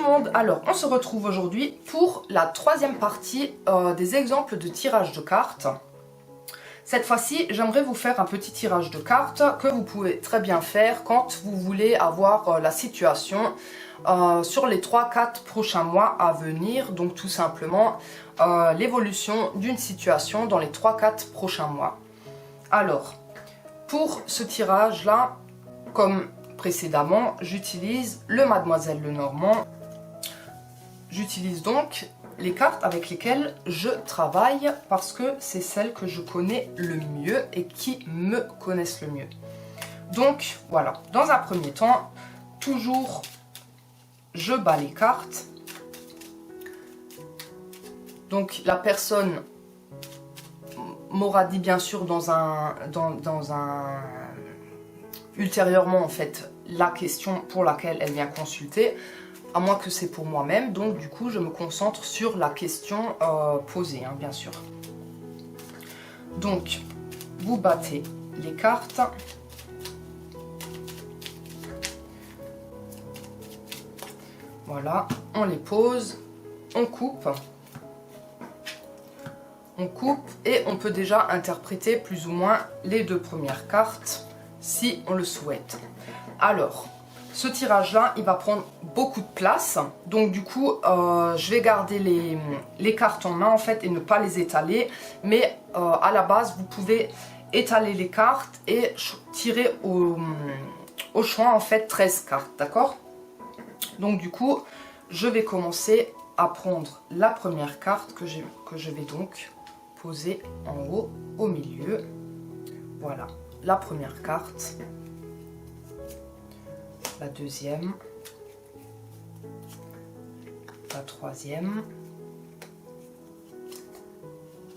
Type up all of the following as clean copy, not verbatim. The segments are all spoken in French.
monde, alors on se retrouve aujourd'hui pour la troisième partie des exemples de tirage de cartes. Cette fois-ci, j'aimerais vous faire un petit tirage de cartes que vous pouvez très bien faire quand vous voulez avoir la situation sur les 3-4 prochains mois à venir. Donc tout simplement l'évolution d'une situation dans les 3-4 prochains mois. Alors, pour ce tirage-là, comme précédemment, j'utilise le Mademoiselle Lenormand. J'utilise donc les cartes avec lesquelles je travaille parce que c'est celles que je connais le mieux et qui me connaissent le mieux. Donc voilà, dans un premier temps, toujours je bats les cartes. Donc la personne m'aura dit bien sûr ultérieurement en fait la question pour laquelle elle vient consulter, à moins que c'est pour moi-même. Donc du coup je me concentre sur la question posée, hein, bien sûr. Donc vous battez les cartes. Voilà, on les pose, on coupe. On coupe et on peut déjà interpréter plus ou moins les deux premières cartes si on le souhaite. Alors, ce tirage-là, il va prendre beaucoup de place. Donc du coup, je vais garder les cartes en main en fait et ne pas les étaler. Mais à la base, vous pouvez étaler les cartes et tirer au choix en fait 13 cartes, d'accord? Donc du coup, je vais commencer à prendre la première carte que je vais donc poser en haut au milieu. Voilà, la première carte, la deuxième, la troisième,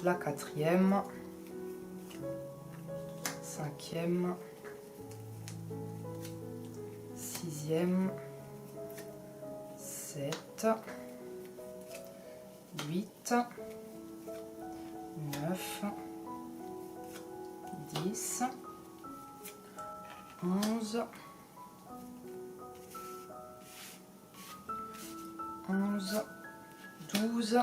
la quatrième, cinquième, sixième, 7, 8, 9, 10, 11, 12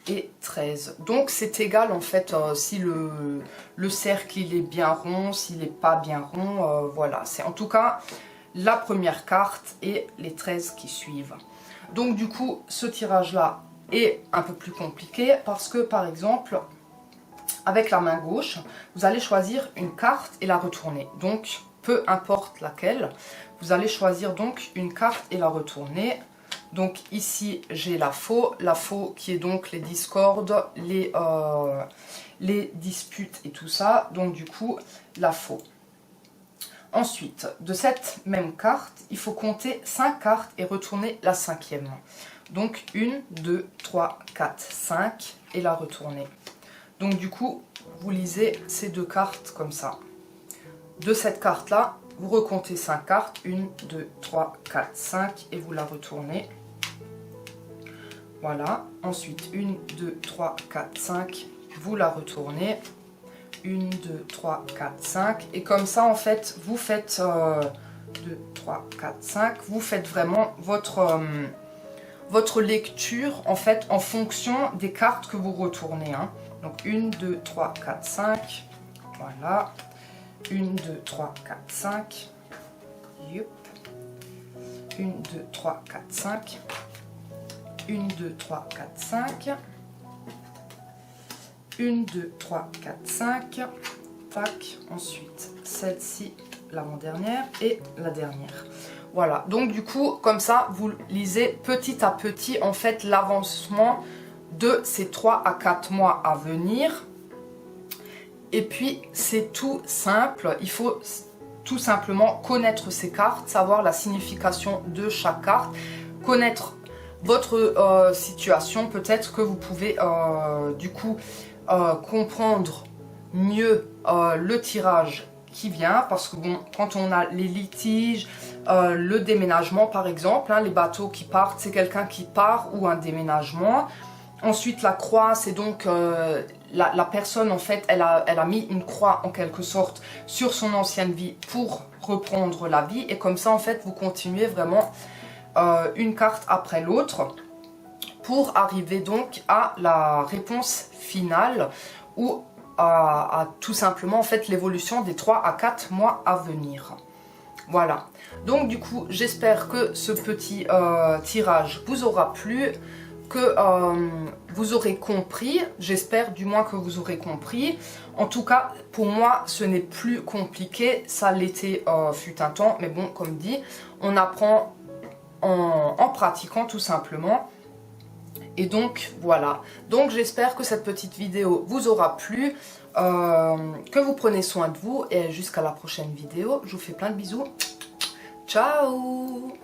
et 13. Donc c'est égal en fait si le cercle il est bien rond, s'il n'est pas bien rond, voilà. C'est en tout cas la première carte et les 13 qui suivent. Donc du coup ce tirage là est un peu plus compliqué parce que par exemple avec la main gauche vous allez choisir une carte et la retourner. Donc peu importe laquelle, vous allez choisir donc une carte et la retourner. Donc ici j'ai la faux qui est donc les discordes, les disputes et tout ça. Donc du coup la faux. Ensuite, de cette même carte, il faut compter 5 cartes et retourner la cinquième. Donc 1, 2, 3, 4, 5 et la retourner. Donc du coup, vous lisez ces deux cartes comme ça. De cette carte-là, vous recomptez 5 cartes. 1, 2, 3, 4, 5 et vous la retournez. Voilà. Ensuite, 1, 2, 3, 4, 5, vous la retournez. 1, 2, 3, 4, 5 et comme ça en fait vous faites 2, 3, 4, 5, vous faites vraiment votre lecture en fait en fonction des cartes que vous retournez, hein. Donc 1, 2, 3, 4, 5, voilà, 1, 2, 3, 4, 5, yep. 1, 2, 3, 4, 5, 1, 2, 3, 4, 5, 1, 2, 3, 4, 5, tac, ensuite celle-ci, l'avant-dernière et la dernière. Voilà, donc du coup, comme ça, vous lisez petit à petit, en fait, l'avancement de ces 3 à 4 mois à venir. Et puis, c'est tout simple, il faut tout simplement connaître ces cartes, savoir la signification de chaque carte, connaître votre situation, peut-être que vous pouvez, du coup, comprendre mieux le tirage qui vient, parce que bon, quand on a les litiges, le déménagement par exemple, hein, les bateaux qui partent, c'est quelqu'un qui part ou un déménagement. Ensuite la croix, c'est donc la personne en fait, elle a mis une croix en quelque sorte sur son ancienne vie pour reprendre la vie, et comme ça en fait vous continuez vraiment une carte après l'autre pour arriver donc à la réponse finale ou à tout simplement en fait l'évolution des 3 à 4 mois à venir. Voilà, donc du coup j'espère que ce petit tirage vous aura plu, que vous aurez compris, j'espère du moins que vous aurez compris. En tout cas pour moi ce n'est plus compliqué, ça l'était fut un temps, mais bon comme dit, on apprend en pratiquant tout simplement. Et donc voilà, donc j'espère que cette petite vidéo vous aura plu, que vous prenez soin de vous et jusqu'à la prochaine vidéo, je vous fais plein de bisous, ciao.